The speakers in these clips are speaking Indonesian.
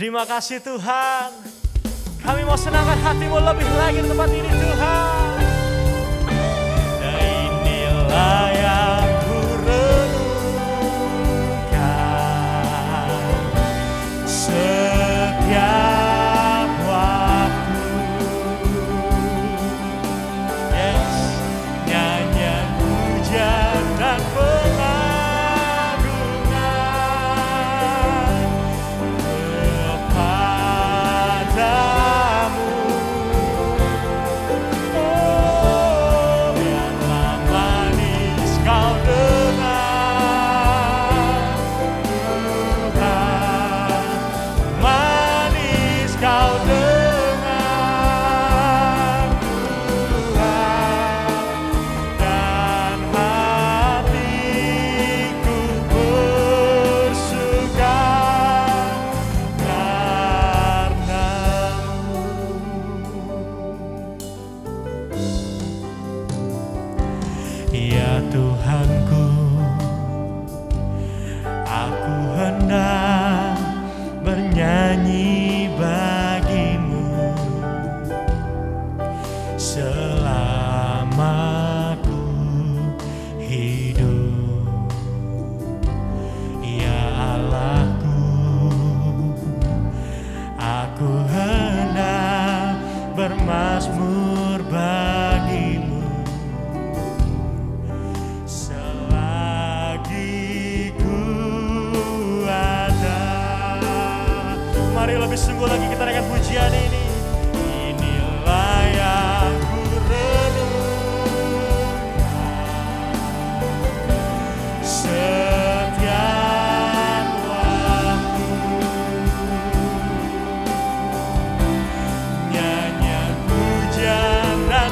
Terima kasih Tuhan. Kami mau senangkan hati-Mu lebih lagi di tempat ini Tuhan. Dan inilah yang ku renungkan setiap waktu. Yes, nyanyian pujian dan Tuhanku, aku hendak bernyanyi bagimu selama ku hidup. Ya Allahku, aku hendak bermazmur bagimu. Mari lebih sungguh lagi kita naikkan pujian ini. Inilah yang ku renungkan setiap waktu. Nyanyian pujian dan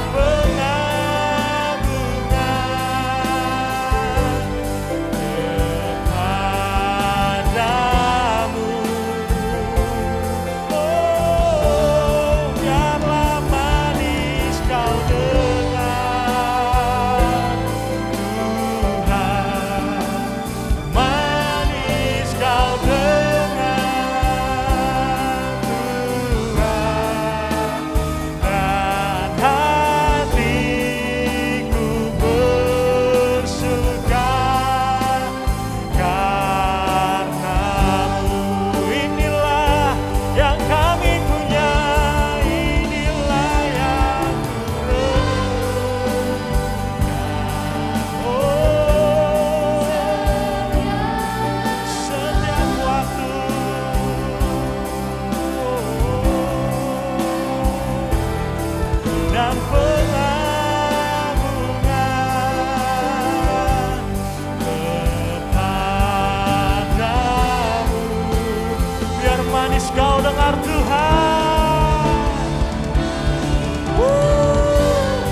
Kau dengar Tuhan.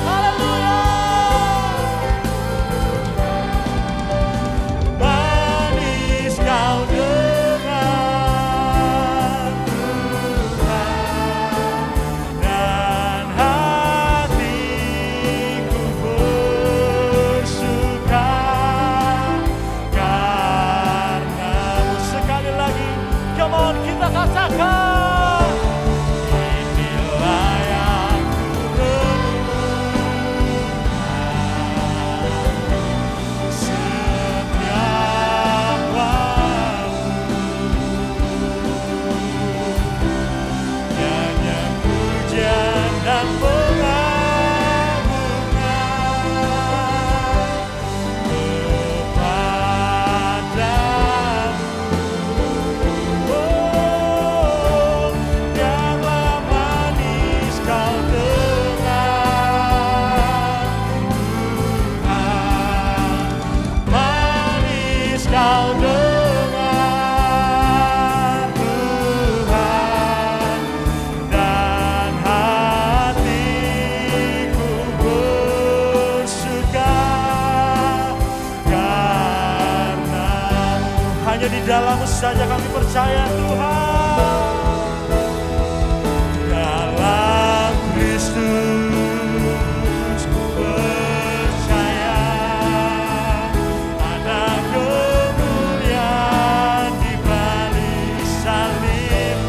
Haleluya. Manis kau dengar Tuhan, dan hatiku bersuka karenamu. Sekali lagi, come on, kita katakan. Inilah yang ku renungkan setiap waktu. Nyanyian pujian dan di dalam-Mu saja kami percaya Tuhan. Dalam Kristus ku percaya ada kemuliaan di balik salib.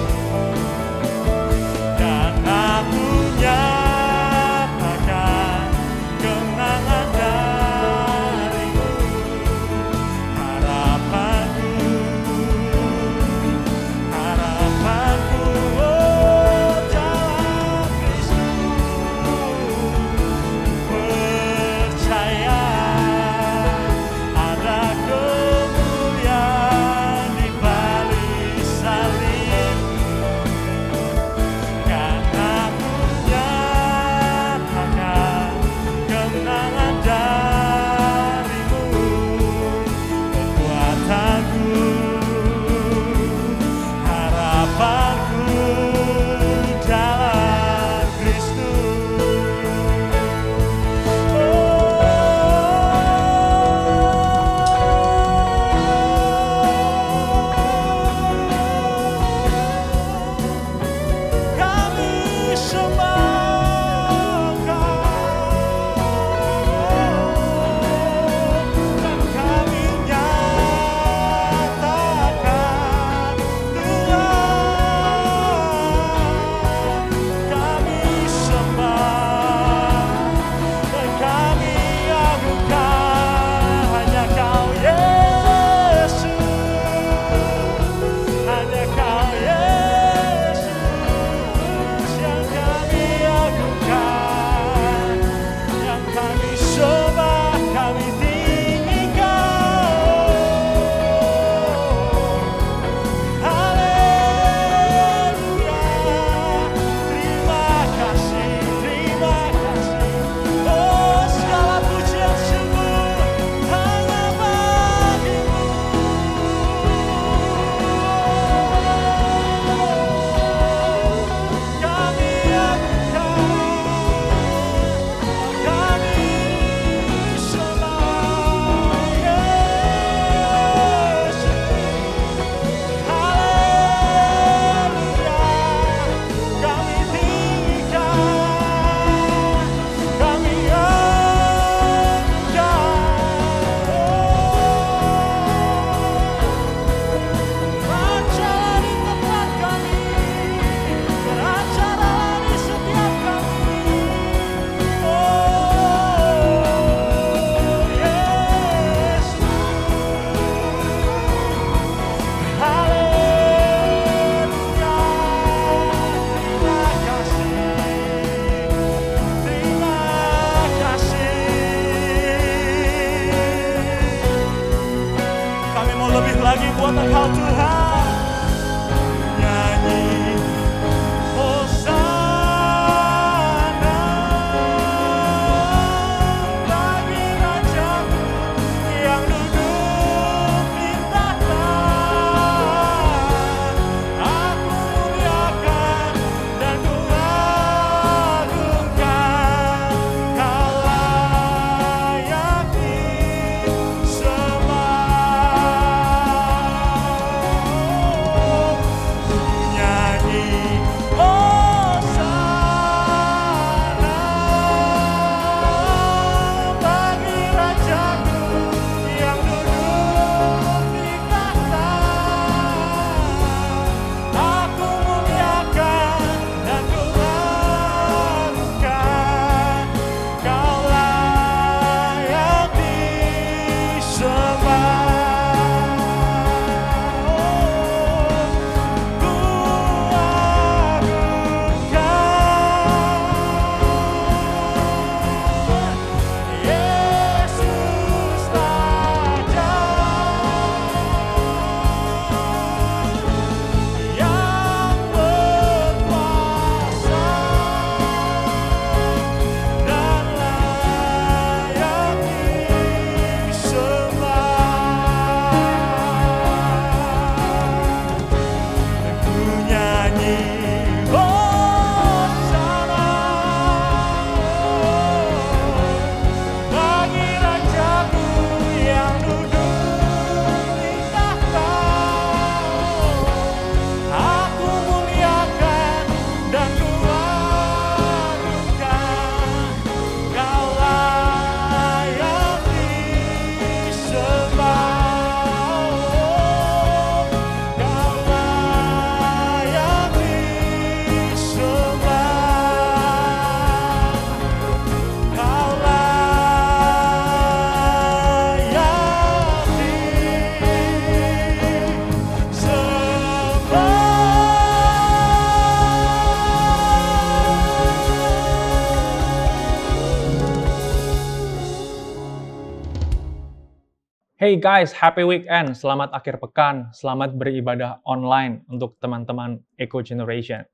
Hey guys, happy weekend. Selamat akhir pekan. Selamat beribadah online untuk teman-teman Eco Generation.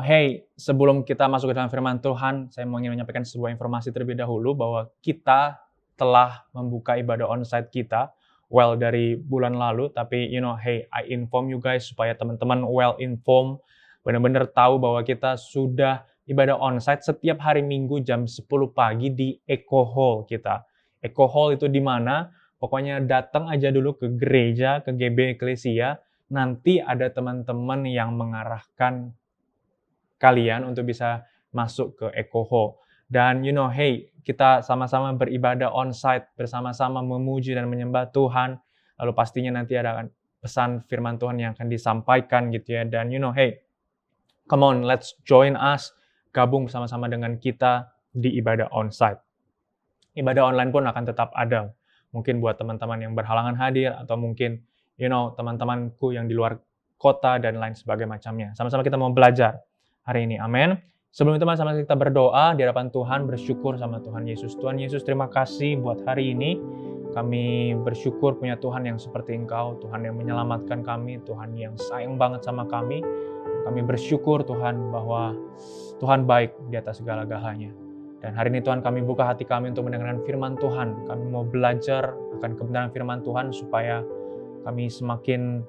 Hey, sebelum kita masuk ke dalam firman Tuhan, saya mau ingin menyampaikan sebuah informasi terlebih dahulu bahwa kita telah membuka ibadah onsite kita dari bulan lalu, tapi hey, I inform you guys supaya teman-teman informed, benar-benar tahu bahwa kita sudah ibadah onsite setiap hari Minggu jam 10 pagi di Eco Hall kita. Eco Hall itu di mana? Pokoknya datang aja dulu ke gereja, ke GB Eklesia, nanti ada teman-teman yang mengarahkan kalian untuk bisa masuk ke Eco Hall. Dan hey, kita sama-sama beribadah onsite, bersama-sama memuji dan menyembah Tuhan. Lalu pastinya nanti ada pesan firman Tuhan yang akan disampaikan gitu ya. Dan hey, come on, let's join us, gabung bersama-sama dengan kita di ibadah onsite. Ibadah online pun akan tetap ada. Mungkin buat teman-teman yang berhalangan hadir, atau mungkin, teman-temanku yang di luar kota, dan lain sebagainya macamnya. Sama-sama kita mau belajar hari ini, amin. Sebelum itu, sama-sama kita berdoa di hadapan Tuhan, bersyukur sama Tuhan Yesus. Tuhan Yesus, terima kasih buat hari ini. Kami bersyukur punya Tuhan yang seperti Engkau, Tuhan yang menyelamatkan kami, Tuhan yang sayang banget sama kami. Kami bersyukur Tuhan bahwa Tuhan baik di atas segala-galanya. Dan hari ini Tuhan, kami buka hati kami untuk mendengarkan firman Tuhan. Kami mau belajar akan kebenaran firman Tuhan supaya kami semakin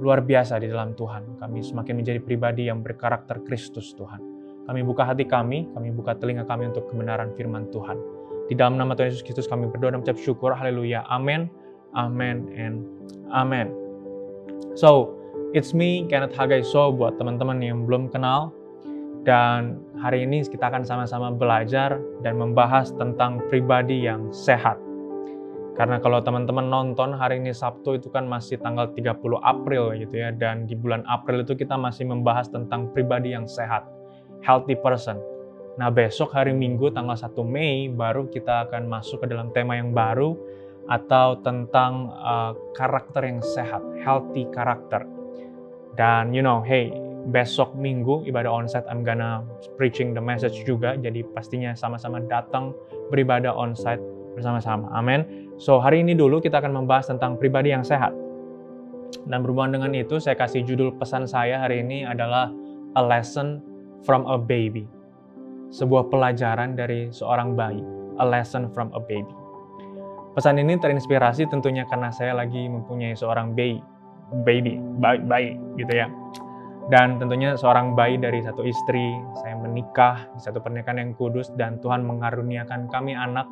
luar biasa di dalam Tuhan. Kami semakin menjadi pribadi yang berkarakter Kristus Tuhan. Kami buka hati kami buka telinga kami untuk kebenaran firman Tuhan. Di dalam nama Tuhan Yesus Kristus kami berdoa dan mengucap syukur. Haleluya. Amen. Amen and amen. So, it's me, Kenneth Hagaiso, buat teman-teman yang belum kenal. Dan hari ini kita akan sama-sama belajar dan membahas tentang pribadi yang sehat. Karena kalau teman-teman nonton, hari ini Sabtu itu kan masih tanggal 30 April gitu ya. Dan di bulan April itu kita masih membahas tentang pribadi yang sehat, healthy person. Nah, besok hari Minggu tanggal 1 Mei baru kita akan masuk ke dalam tema yang baru, atau tentang karakter yang sehat, healthy character. Dan hey, besok Minggu ibadah onsite I'm gonna preaching the message juga, jadi pastinya sama-sama datang beribadah onsite bersama-sama. Amin. So hari ini dulu kita akan membahas tentang pribadi yang sehat. Dan berhubungan dengan itu saya kasih judul pesan saya hari ini adalah A Lesson from a Baby. Sebuah pelajaran dari seorang bayi. A lesson from a baby. Pesan ini terinspirasi tentunya karena saya lagi mempunyai seorang bayi gitu ya. Dan tentunya seorang bayi dari satu istri, saya menikah di satu pernikahan yang kudus, dan Tuhan mengaruniakan kami anak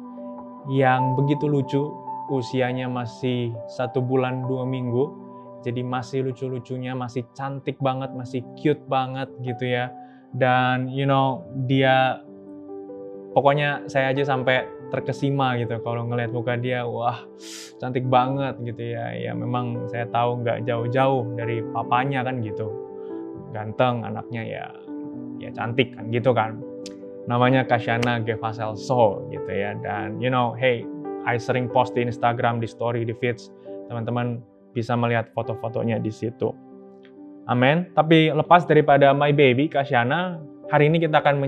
yang begitu lucu, usianya masih 1 bulan 2 minggu, jadi masih lucu-lucunya, masih cantik banget, masih cute banget gitu ya. Dan dia, pokoknya saya aja sampai terkesima gitu kalau ngelihat muka dia, wah cantik banget gitu ya. Ya memang saya tahu nggak jauh-jauh dari papanya kan gitu. Ganteng anaknya ya cantik kan gitu kan. Namanya Kasyana Gevaselso gitu ya. Dan hey, I sering post di Instagram, di story, di feeds. Teman-teman bisa melihat foto-fotonya di situ. Amin. Tapi lepas daripada my baby Kasyana, hari ini kita akan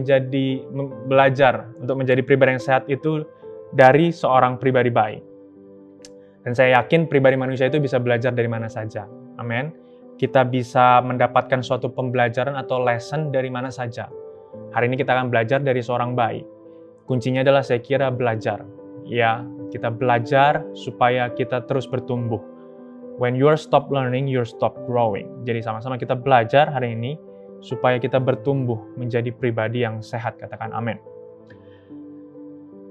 belajar untuk menjadi pribadi yang sehat itu dari seorang pribadi baik. Dan saya yakin pribadi manusia itu bisa belajar dari mana saja. Amin. Kita bisa mendapatkan suatu pembelajaran atau lesson dari mana saja. Hari ini kita akan belajar dari seorang bayi. Kuncinya adalah saya kira belajar. Ya, kita belajar supaya kita terus bertumbuh. When you stop learning, you stop growing. Jadi sama-sama kita belajar hari ini supaya kita bertumbuh menjadi pribadi yang sehat. Katakan amin.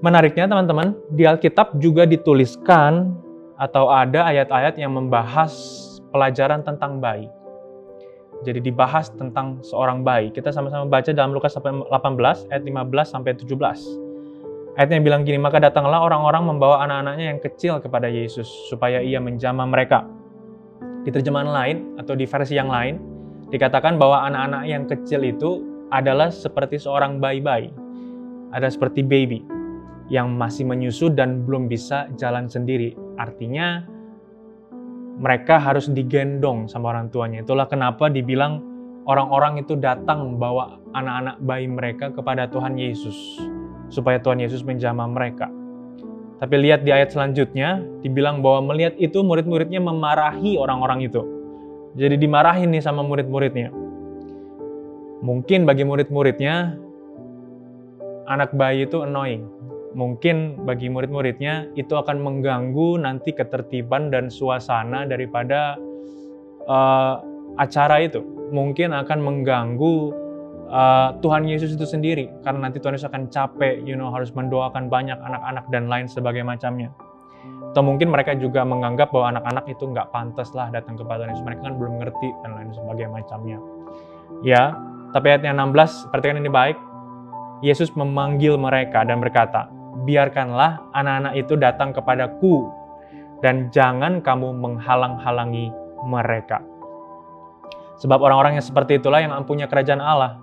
Menariknya teman-teman, di Alkitab juga dituliskan atau ada ayat-ayat yang membahas pelajaran tentang bayi. Jadi dibahas tentang seorang bayi. Kita sama-sama baca dalam Lukas 18 ayat 15 sampai 17. Ayatnya bilang gini, maka datanglah orang-orang membawa anak-anaknya yang kecil kepada Yesus supaya ia menjamah mereka. Di terjemahan lain atau di versi yang lain dikatakan bahwa anak-anak yang kecil itu adalah seperti seorang bayi-bayi. Ada seperti baby yang masih menyusu dan belum bisa jalan sendiri. Artinya mereka harus digendong sama orang tuanya. Itulah kenapa dibilang orang-orang itu datang membawa anak-anak bayi mereka kepada Tuhan Yesus, supaya Tuhan Yesus menjamah mereka. Tapi lihat di ayat selanjutnya, dibilang bahwa melihat itu murid-muridnya memarahi orang-orang itu. Jadi dimarahin nih sama murid-muridnya. Mungkin bagi murid-muridnya, anak bayi itu annoying. Mungkin bagi murid-muridnya itu akan mengganggu nanti ketertiban dan suasana daripada acara itu. Mungkin akan mengganggu Tuhan Yesus itu sendiri, karena nanti Tuhan Yesus akan capek, harus mendoakan banyak anak-anak dan lain sebagainya macamnya. Atau mungkin mereka juga menganggap bahwa anak-anak itu nggak pantas lah datang kepada Tuhan Yesus, mereka kan belum ngerti dan lain sebagainya macamnya. Ya, tapi ayatnya 16, perhatikan ini baik. Yesus memanggil mereka dan berkata, biarkanlah anak-anak itu datang kepadaku, dan jangan kamu menghalang-halangi mereka. Sebab orang-orang yang seperti itulah yang mempunyai kerajaan Allah.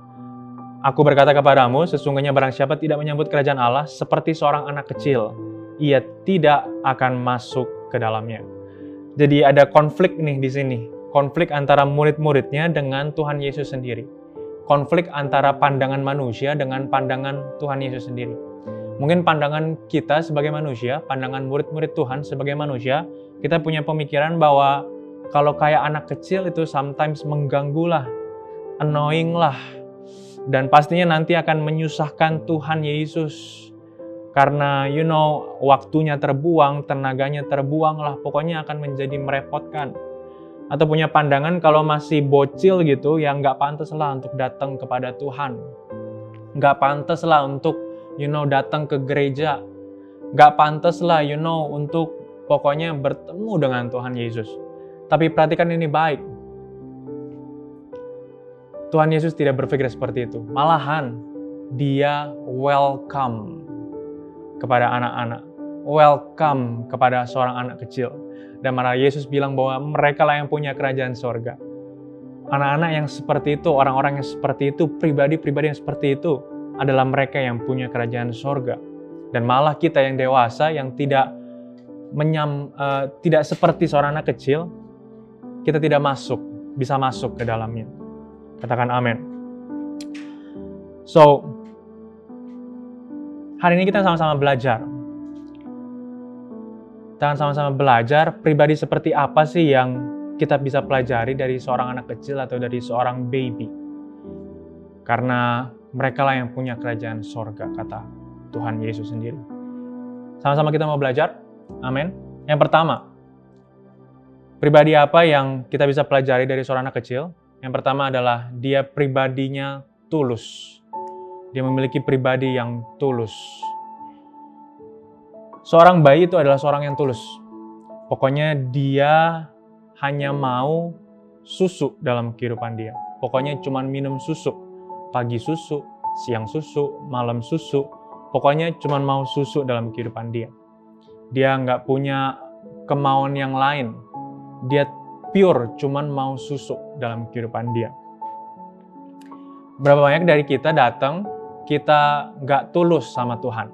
Aku berkata kepadamu, sesungguhnya barang siapa tidak menyambut kerajaan Allah seperti seorang anak kecil, ia tidak akan masuk ke dalamnya. Jadi ada konflik nih di sini. Konflik antara murid-muridnya dengan Tuhan Yesus sendiri. Konflik antara pandangan manusia dengan pandangan Tuhan Yesus sendiri. Mungkin pandangan kita sebagai manusia, pandangan murid-murid Tuhan sebagai manusia, kita punya pemikiran bahwa kalau kayak anak kecil itu sometimes mengganggu lah, annoying lah, dan pastinya nanti akan menyusahkan Tuhan Yesus. Karena waktunya terbuang, tenaganya terbuang lah, pokoknya akan menjadi merepotkan. Atau punya pandangan kalau masih bocil gitu, ya nggak pantas lah untuk datang kepada Tuhan. Nggak pantas lah untuk, datang ke gereja. Nggak pantas lah, untuk pokoknya bertemu dengan Tuhan Yesus. Tapi perhatikan ini baik. Tuhan Yesus tidak berpikir seperti itu. Malahan, dia welcome kepada anak-anak. Welcome kepada seorang anak kecil. Dan mana Yesus bilang bahwa mereka lah yang punya kerajaan sorga. Anak-anak yang seperti itu, orang-orang yang seperti itu, pribadi-pribadi yang seperti itu adalah mereka yang punya kerajaan sorga. Dan malah kita yang dewasa, yang tidak seperti seorang anak kecil, kita tidak bisa masuk ke dalamnya. Katakan amin. So, hari ini kita sama-sama belajar. Kita sama-sama belajar pribadi seperti apa sih yang kita bisa pelajari dari seorang anak kecil atau dari seorang baby. Karena mereka lah yang punya kerajaan sorga, kata Tuhan Yesus sendiri. Sama-sama kita mau belajar. Amin. Yang pertama, pribadi apa yang kita bisa pelajari dari seorang anak kecil? Yang pertama adalah dia pribadinya tulus. Dia memiliki pribadi yang tulus. Seorang bayi itu adalah seorang yang tulus. Pokoknya dia hanya mau susu dalam kehidupan dia. Pokoknya cuma minum susu. Pagi susu, siang susu, malam susu. Pokoknya cuma mau susu dalam kehidupan dia. Dia nggak punya kemauan yang lain. Dia pure, cuman mau susu dalam kehidupan dia. Berapa banyak dari kita datang, kita nggak tulus sama Tuhan.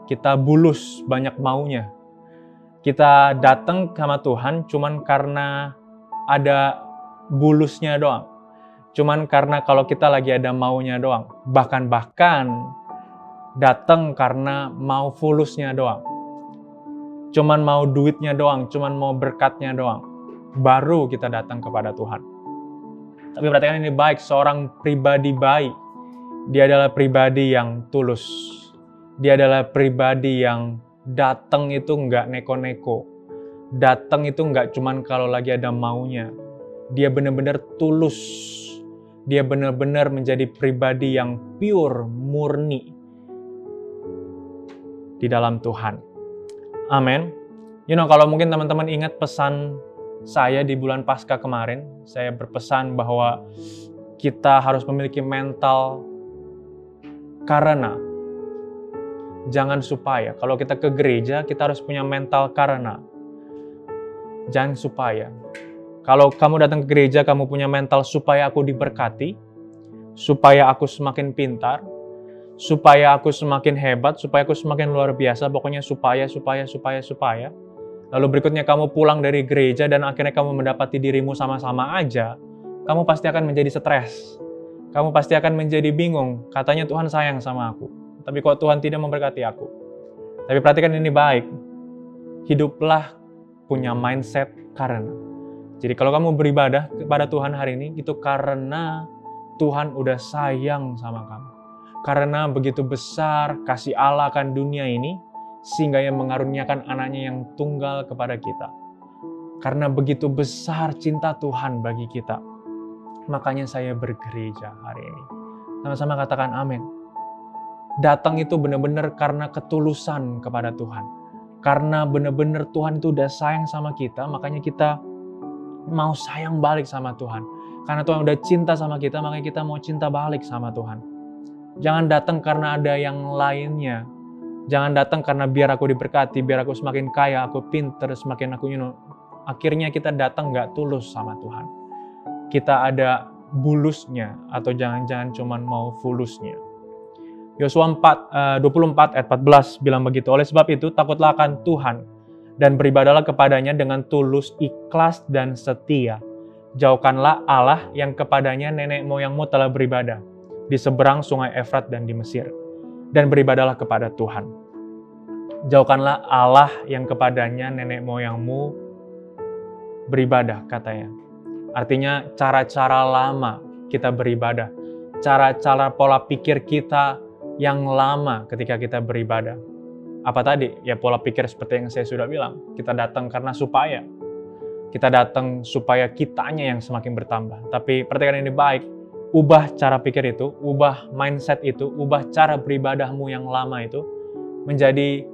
Kita bulus banyak maunya. Kita datang sama Tuhan cuman karena ada bulusnya doang. Cuman karena kalau kita lagi ada maunya doang. Bahkan datang karena mau fulusnya doang. Cuman mau duitnya doang, cuman mau berkatnya doang. Baru kita datang kepada Tuhan. Tapi perhatikan ini baik, seorang pribadi baik. Dia adalah pribadi yang tulus. Dia adalah pribadi yang datang itu nggak neko-neko. Datang itu nggak cuman kalau lagi ada maunya. Dia benar-benar tulus. Dia benar-benar menjadi pribadi yang pure, murni di dalam Tuhan. Amin. Kalau mungkin teman-teman ingat pesan saya di bulan Paskah kemarin, saya berpesan bahwa kita harus memiliki mental karena, jangan supaya. Kalau kita ke gereja, kita harus punya mental karena, jangan supaya. Kalau kamu datang ke gereja, kamu punya mental supaya aku diberkati, supaya aku semakin pintar, supaya aku semakin hebat, supaya aku semakin luar biasa, pokoknya supaya. Lalu berikutnya kamu pulang dari gereja dan akhirnya kamu mendapati dirimu sama-sama aja, kamu pasti akan menjadi stres. Kamu pasti akan menjadi bingung, katanya Tuhan sayang sama aku, tapi kok Tuhan tidak memberkati aku. Tapi perhatikan ini baik. Hiduplah punya mindset karena. Jadi kalau kamu beribadah kepada Tuhan hari ini, itu karena Tuhan udah sayang sama kamu. Karena begitu besar kasih Allah akan dunia ini, sehingga Ia mengaruniakan anaknya yang tunggal kepada kita. Karena begitu besar cinta Tuhan bagi kita, makanya saya bergereja hari ini. Sama-sama katakan amin. Datang itu benar-benar karena ketulusan kepada Tuhan. Karena benar-benar Tuhan itu udah sayang sama kita, makanya kita mau sayang balik sama Tuhan. Karena Tuhan udah cinta sama kita, makanya kita mau cinta balik sama Tuhan. Jangan datang karena ada yang lainnya. Jangan datang karena biar aku diberkati, biar aku semakin kaya, aku pinter, semakin aku akhirnya kita datang nggak tulus sama Tuhan. Kita ada bulusnya, atau jangan-jangan cuman mau fulusnya. Yosua 24 ayat 14 bilang begitu. Oleh sebab itu, takutlah akan Tuhan dan beribadahlah kepadanya dengan tulus, ikhlas, dan setia. Jauhkanlah Allah yang kepadanya nenek moyangmu telah beribadah di seberang sungai Efrat dan di Mesir. Dan beribadahlah kepada Tuhan. Jauhkanlah Allah yang kepadanya nenek moyangmu beribadah, katanya. Artinya cara-cara lama kita beribadah. Cara-cara pola pikir kita yang lama ketika kita beribadah. Apa tadi? Ya pola pikir seperti yang saya sudah bilang. Kita datang karena supaya. Kita datang supaya kitanya yang semakin bertambah. Tapi perhatikan ini baik. Ubah cara pikir itu, ubah mindset itu, ubah cara beribadahmu yang lama itu menjadi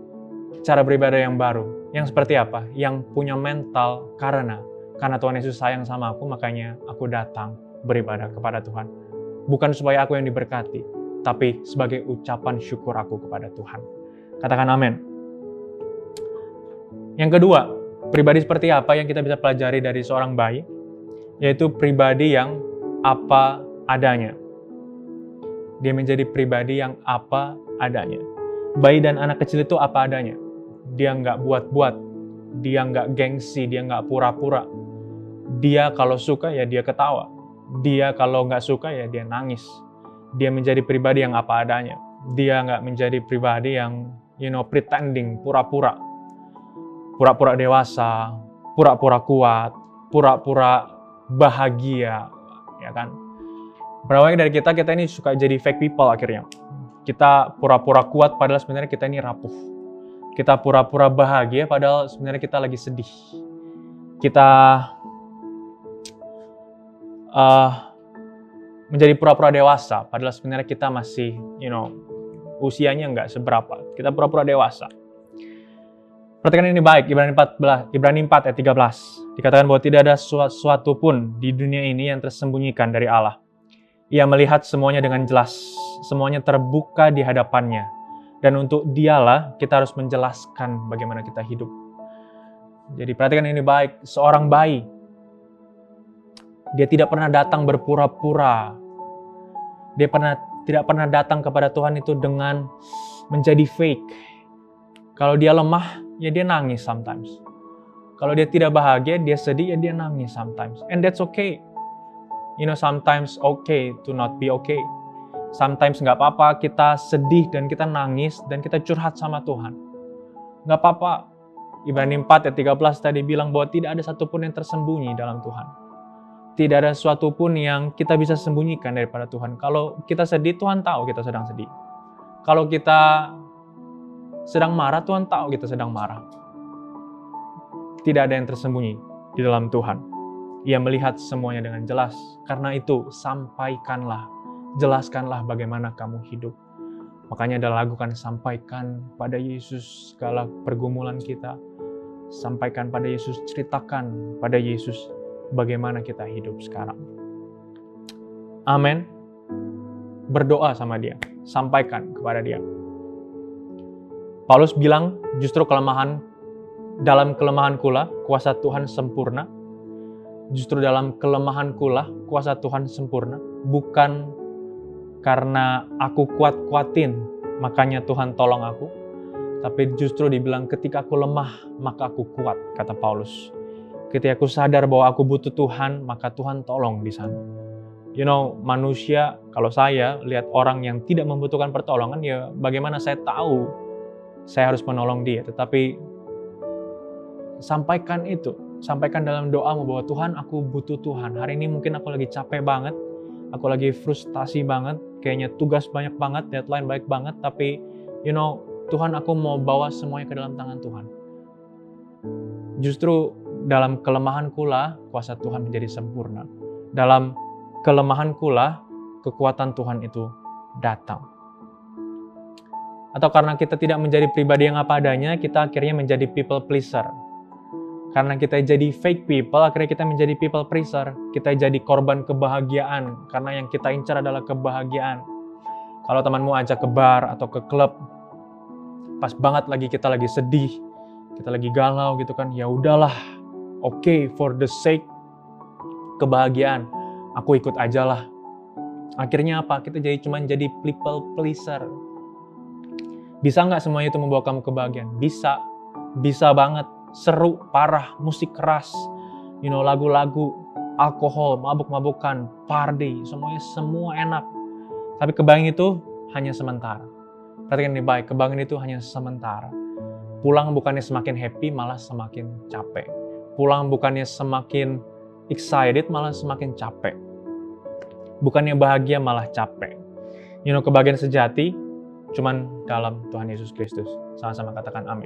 cara beribadah yang baru. Yang seperti apa? Yang punya mental karena Tuhan Yesus sayang sama aku, makanya aku datang beribadah kepada Tuhan. Bukan supaya aku yang diberkati, tapi sebagai ucapan syukur aku kepada Tuhan. Katakan amin. Yang kedua, pribadi seperti apa yang kita bisa pelajari dari seorang bayi? Yaitu pribadi yang apa adanya. Dia menjadi pribadi yang apa adanya. Bayi dan anak kecil itu apa adanya. Dia nggak buat-buat. Dia nggak gengsi, dia nggak pura-pura. Dia kalau suka ya dia ketawa. Dia kalau nggak suka ya dia nangis. Dia menjadi pribadi yang apa adanya. Dia nggak menjadi pribadi yang pretending, pura-pura. Pura-pura dewasa, pura-pura kuat, pura-pura bahagia, ya kan? Berapa dari kita ini suka jadi fake people akhirnya. Kita pura-pura kuat padahal sebenarnya kita ini rapuh. Kita pura-pura bahagia padahal sebenarnya kita lagi sedih. Kita menjadi pura-pura dewasa padahal sebenarnya kita masih, usianya nggak seberapa. Kita pura-pura dewasa. Perhatikan ini baik, Ibrani 4 ayat 13. Dikatakan bahwa tidak ada sesuatu pun di dunia ini yang tersembunyikan dari Allah. Ia melihat semuanya dengan jelas, semuanya terbuka di hadapannya. Dan untuk Dialah kita harus menjelaskan bagaimana kita hidup. Jadi perhatikan ini baik, seorang bayi, dia tidak pernah datang berpura-pura. Dia tidak pernah datang kepada Tuhan itu dengan menjadi fake. Kalau dia lemah, ya dia nangis sometimes. Kalau dia tidak bahagia, dia sedih, ya dia nangis sometimes. And that's okay. Sometimes okay to not be okay. Sometimes nggak apa-apa kita sedih dan kita nangis dan kita curhat sama Tuhan. Nggak apa-apa. Ibrani 4 ayat 13 tadi bilang bahwa tidak ada satupun yang tersembunyi dalam Tuhan. Tidak ada sesuatu pun yang kita bisa sembunyikan daripada Tuhan. Kalau kita sedih, Tuhan tahu kita sedang sedih. Kalau kita sedang marah, Tuhan tahu kita sedang marah. Tidak ada yang tersembunyi di dalam Tuhan. Ia melihat semuanya dengan jelas. Karena itu, sampaikanlah, jelaskanlah bagaimana kamu hidup. Makanya ada lagu kan, sampaikan pada Yesus segala pergumulan kita. Sampaikan pada Yesus, ceritakan pada Yesus bagaimana kita hidup sekarang. Amin. Berdoa sama dia, sampaikan kepada dia. Paulus bilang justru dalam kelemahankulah kuasa Tuhan sempurna. Justru dalam kelemahankulah kuasa Tuhan sempurna. Bukan karena aku kuat-kuatin, makanya Tuhan tolong aku. Tapi justru dibilang ketika aku lemah, maka aku kuat, kata Paulus. Ketika aku sadar bahwa aku butuh Tuhan, maka Tuhan tolong di sana. Manusia, kalau saya lihat orang yang tidak membutuhkan pertolongan, ya bagaimana saya tahu saya harus menolong dia. Tetapi sampaikan itu, sampaikan dalam doamu bahwa Tuhan, aku butuh Tuhan. Hari ini mungkin aku lagi capek banget, aku lagi frustasi banget, kayaknya tugas banyak banget, deadline baik banget, tapi Tuhan, aku mau bawa semuanya ke dalam tangan Tuhan. Justru dalam kelemahanku lah kuasa Tuhan menjadi sempurna. Dalam kelemahanku lah kekuatan Tuhan itu datang. Atau karena kita tidak menjadi pribadi yang apa adanya, kita akhirnya menjadi people pleaser. Karena kita jadi fake people, akhirnya kita menjadi people pleaser. Kita jadi korban kebahagiaan, karena yang kita incar adalah kebahagiaan. Kalau temanmu ajak ke bar atau ke klub, pas banget kita lagi sedih, kita lagi galau gitu kan, ya udahlah, oke, for the sake kebahagiaan, aku ikut aja lah. Akhirnya apa? Kita cuma jadi people pleaser. Bisa nggak semuanya itu membawa kamu kebahagiaan? Bisa. Bisa banget. Seru, parah, musik keras, lagu-lagu, alkohol, mabuk-mabukan, party, semua enak. Tapi kebahagiaan itu hanya sementara. Perhatikan ini baik, kebahagiaan itu hanya sementara. Pulang bukannya semakin happy, malah semakin capek. Pulang bukannya semakin excited, malah semakin capek. Bukannya bahagia, malah capek. Kebahagiaan sejati cuman dalam Tuhan Yesus Kristus. Sama-sama katakan amin.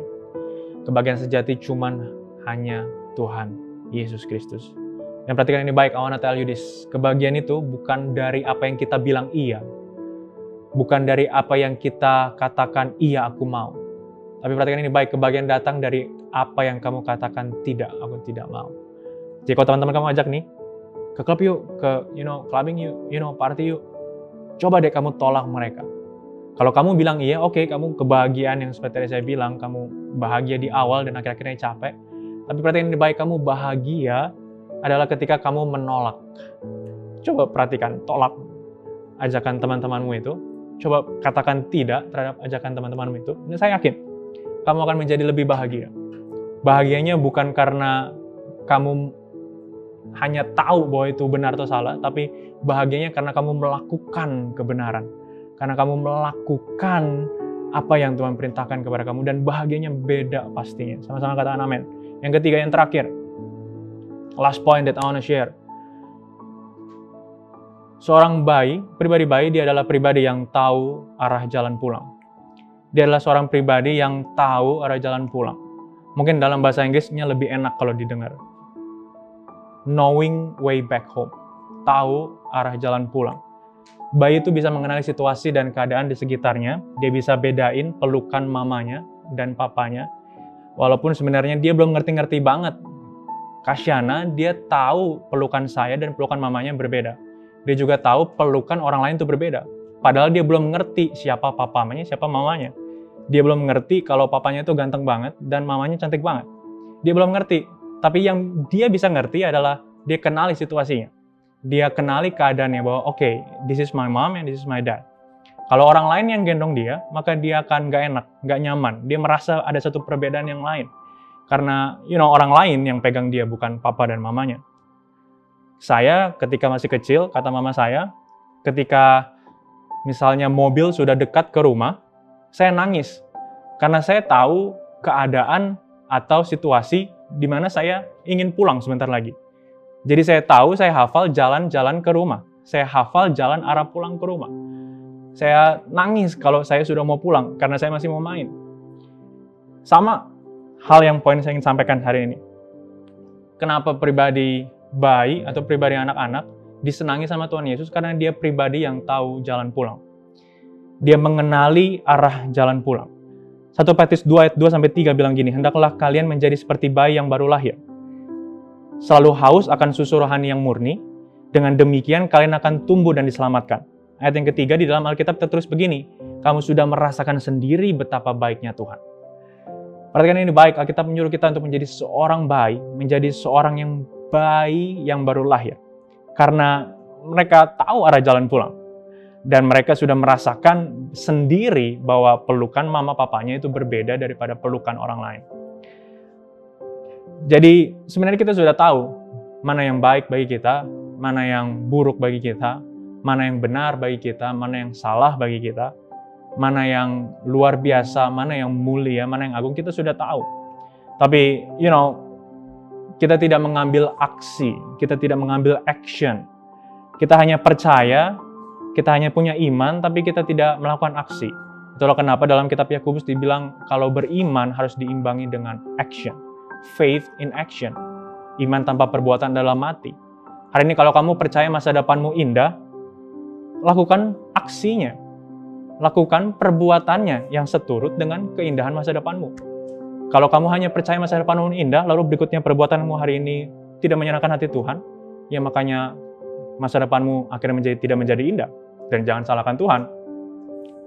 Kebahagiaan sejati cuman hanya Tuhan Yesus Kristus. Dan perhatikan ini baik, I wanna tell you this. Kebahagiaan itu bukan dari apa yang kita bilang iya. Bukan dari apa yang kita katakan iya aku mau. Tapi perhatikan ini baik, kebahagiaan datang dari apa yang kamu katakan tidak, aku tidak mau. Jadi kalau teman-teman kamu ajak nih, ke klub yuk, ke clubbing yuk, party yuk. Coba deh kamu tolak mereka. Kalau kamu bilang iya, oke, kamu kebahagiaan yang seperti saya bilang, kamu bahagia di awal dan akhir-akhirnya capek. Tapi perhatikan ini baik, kamu bahagia adalah ketika kamu menolak. Coba perhatikan, tolak ajakan teman-temanmu itu. Coba katakan tidak terhadap ajakan teman-temanmu itu. Ini saya yakin, kamu akan menjadi lebih bahagia. Bahagianya bukan karena kamu hanya tahu bahwa itu benar atau salah, tapi bahagianya karena kamu melakukan kebenaran. Karena kamu melakukan apa yang Tuhan perintahkan kepada kamu, dan bahagianya beda pastinya. Sama-sama katakan amin. Yang ketiga, yang terakhir. Last point that I want to share. Seorang pribadi bayi, dia adalah pribadi yang tahu arah jalan pulang. Dia adalah seorang pribadi yang tahu arah jalan pulang. Mungkin dalam bahasa Inggrisnya lebih enak kalau didengar. Knowing way back home. Tahu arah jalan pulang. Bayi itu bisa mengenali situasi dan keadaan di sekitarnya. Dia bisa bedain pelukan mamanya dan papanya. Walaupun sebenarnya dia belum ngerti-ngerti banget. Kasyana, dia tahu pelukan saya dan pelukan mamanya berbeda. Dia juga tahu pelukan orang lain itu berbeda. Padahal dia belum ngerti siapa papanya, siapa mamanya. Dia belum ngerti kalau papanya itu ganteng banget dan mamanya cantik banget. Dia belum ngerti. Tapi yang dia bisa ngerti adalah dia kenali situasinya. Dia kenali keadaannya bahwa oke, this is my mom and this is my dad. Kalau orang lain yang gendong dia, maka dia akan gak enak, gak nyaman. Dia merasa ada satu perbedaan yang lain. Karena orang lain yang pegang dia, bukan papa dan mamanya. Saya ketika masih kecil, kata mama saya, ketika misalnya mobil sudah dekat ke rumah, saya nangis. Karena saya tahu keadaan atau situasi di mana saya ingin pulang sebentar lagi. Jadi saya tahu, saya hafal jalan-jalan ke rumah. Saya hafal jalan arah pulang ke rumah. Saya nangis kalau saya sudah mau pulang, karena saya masih mau main. Sama hal yang poin saya ingin sampaikan hari ini. Kenapa pribadi bayi atau pribadi anak-anak disenangi sama Tuhan Yesus? Karena dia pribadi yang tahu jalan pulang. Dia mengenali arah jalan pulang. 1 Petrus 2 ayat 2-3 bilang gini, hendaklah kalian menjadi seperti bayi yang baru lahir. Selalu haus akan susu rohani yang murni, dengan demikian kalian akan tumbuh dan diselamatkan. Ayat yang ketiga di dalam Alkitab tertulis begini, kamu sudah merasakan sendiri betapa baiknya Tuhan. Perhatikan ini baik, Alkitab menyuruh kita untuk menjadi seorang bayi, menjadi seorang yang bayi yang baru lahir. Karena mereka tahu arah jalan pulang. Dan mereka sudah merasakan sendiri bahwa pelukan mama papanya itu berbeda daripada pelukan orang lain. Jadi sebenarnya kita sudah tahu mana yang baik bagi kita, mana yang buruk bagi kita, mana yang benar bagi kita, mana yang salah bagi kita. mana yang luar biasa, mana yang mulia, mana yang agung, kita sudah tahu. Tapi, kita tidak mengambil aksi, kita tidak mengambil action. Kita hanya percaya, kita hanya punya iman, tapi kita tidak melakukan aksi. Itulah kenapa dalam kitab Yakobus dibilang kalau beriman harus diimbangi dengan action. Faith in action. Iman tanpa perbuatan adalah mati. Hari ini kalau kamu percaya masa depanmu indah, lakukan aksinya. Lakukan perbuatannya yang seturut dengan keindahan masa depanmu. Kalau kamu hanya percaya masa depanmu indah, lalu berikutnya perbuatanmu hari ini tidak menyenangkan hati Tuhan, ya makanya masa depanmu akhirnya tidak menjadi indah. Dan jangan salahkan Tuhan.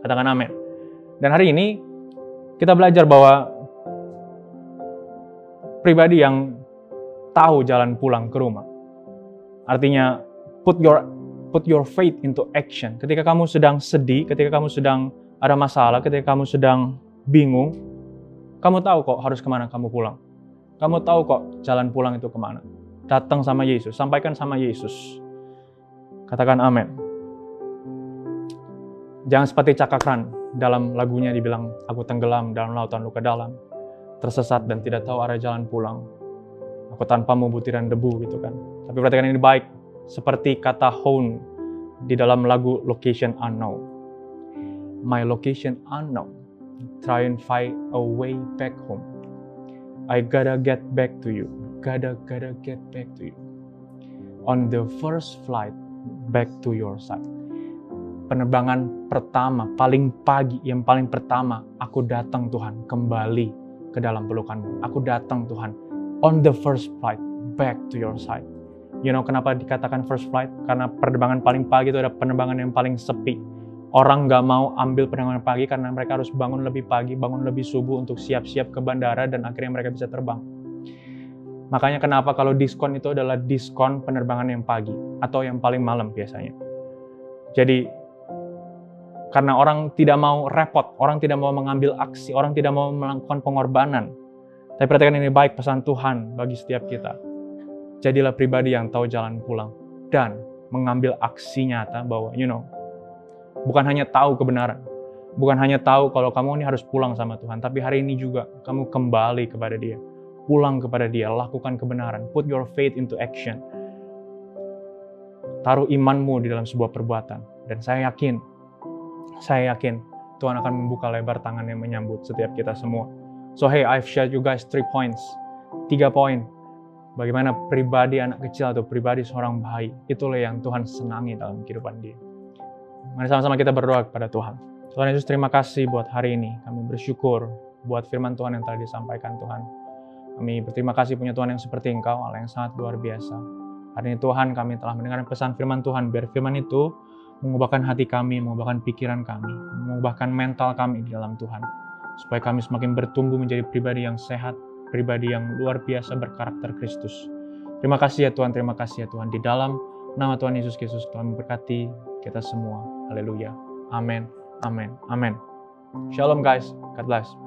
Katakan amin. Dan hari ini kita belajar bahwa pribadi yang tahu jalan pulang ke rumah. Artinya put your faith into action. Ketika kamu sedang sedih, ketika kamu sedang ada masalah, ketika kamu sedang bingung, kamu tahu kok harus kemana kamu pulang. Kamu tahu kok jalan pulang itu kemana. Datang sama Yesus, sampaikan sama Yesus. Katakan amin. Jangan seperti Cakakran, dalam lagunya dibilang, aku tenggelam dalam lautan luka dalam, tersesat dan tidak tahu arah jalan pulang. Aku tanpamu butiran debu gitu kan. Tapi perhatikan ini baik, seperti kata Hone di dalam lagu Location Unknown. My location unknown, try and find a way back home. I gotta get back to you, gotta get back to you. On the first flight back to your side. Penerbangan pertama, paling pagi, yang paling pertama, aku datang Tuhan, kembali ke dalam pelukanmu. Aku datang Tuhan, on the first flight, back to your side. Kenapa dikatakan first flight? Karena penerbangan paling pagi itu ada penerbangan yang paling sepi. Orang nggak mau ambil penerbangan pagi karena mereka harus bangun lebih pagi, bangun lebih subuh untuk siap-siap ke bandara dan akhirnya mereka bisa terbang. Makanya kenapa kalau diskon itu adalah diskon penerbangan yang pagi atau yang paling malam biasanya. Jadi, karena orang tidak mau repot, orang tidak mau mengambil aksi, orang tidak mau melakukan pengorbanan. Tapi perhatikan ini baik pesan Tuhan bagi setiap kita. Jadilah pribadi yang tahu jalan pulang dan mengambil aksi nyata bahwa, bukan hanya tahu kebenaran, bukan hanya tahu kalau kamu ini harus pulang sama Tuhan, tapi hari ini juga kamu kembali kepada Dia, pulang kepada Dia, lakukan kebenaran, put your faith into action. Taruh imanmu di dalam sebuah perbuatan, dan saya yakin Tuhan akan membuka lebar tangannya menyambut setiap kita semua. So hey, I've shared you guys 3 points. 3 poin. Bagaimana pribadi anak kecil atau pribadi seorang bayi. Itulah yang Tuhan senangi dalam kehidupan dia. Mari sama-sama kita berdoa kepada Tuhan. Tuhan Yesus, terima kasih buat hari ini. Kami bersyukur buat firman Tuhan yang telah disampaikan Tuhan. Kami berterima kasih punya Tuhan yang seperti Engkau, Allah yang sangat luar biasa. Hari ini Tuhan, kami telah mendengar pesan firman Tuhan. Biar firman itu mengubahkan hati kami, mengubahkan pikiran kami, mengubahkan mental kami di dalam Tuhan. Supaya kami semakin bertumbuh menjadi pribadi yang sehat, pribadi yang luar biasa berkarakter Kristus. Terima kasih ya Tuhan, terima kasih ya Tuhan. Di dalam nama Tuhan Yesus Kristus, kami berkati kita semua. Haleluya. Amin, amin, amin. Shalom guys. God bless.